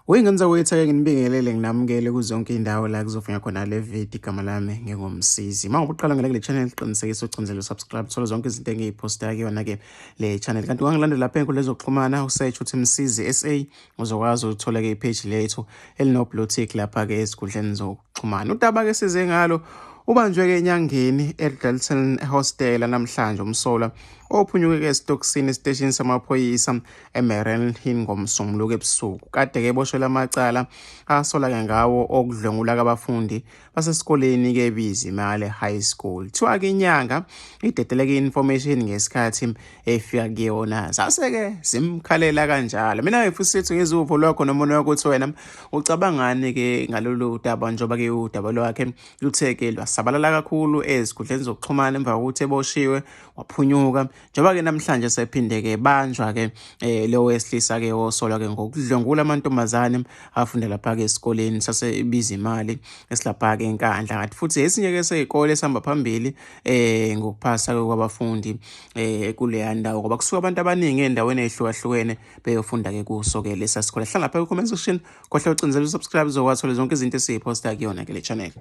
Uyingenza kwethu-ke nginibingelele nginamukele kuzonke indawo la kuzofika khona le video. Igama lami ngingumsizi. Uma uqala ngale channel qinisekisa ucindezela subscribe thola zonke izinto engiyiphosta kuyona-ke le channel. Kanti wangilandela lapha enkundleni zokuxhumana usearch uthi Msizi SA uzokwazi ukuthola-ke ipage lethu elino-blue tick lapha-ke ezikhundleni zokuxhumana. Udaba-ke size ngalo ubanjwe-ke enyangeni eDalton Hostel namhlanje umsola ophunyuke-ke esitokisini esiteshini samaphoyisa eMarylhine ngomsombuluko ebusuku. Kade-ke eboshelwe amacala asola-ke ngawo okudlwengula abafundi basesikoleni-ke Bizimale High School. Kuthiwa-ke inyanga idedeleke information ngesikhathi efika kuyona. Sase-ke simkhalela kanjalo. Mina futhi ngizuvo lwakho nomono ukuthi wena ucabangani-ke ngalolu daba njengoba-ke udaba lwakhe luthe-ke lwasabalala kakhulu ezikhundleni zokuxhumana emva kokuthi eboshiwe waphunyuka. Njengoba-ke namhlanje sephinde-ke banjwa-ke lo wesilisa-ke osolwa-ke ngokudlwengula amantombazane afunda lapha-ke esikoleni sasebizimali esilapha-ke eNkandla. Kanti futhi esinye-ke sey'kole esihamba phambili ngokuphasa kwabafundi kuleya ndawo ngoba kusuka abantu abaningi ey'ndaweni ey'hlukahlukene beyofunda-ke kuso-ke lesa sikole. Hlala lapha ku-comment section khohla ucindezela usubscribe uzokwazi zonke izinto esiyiphosta kuyona-ke le channel.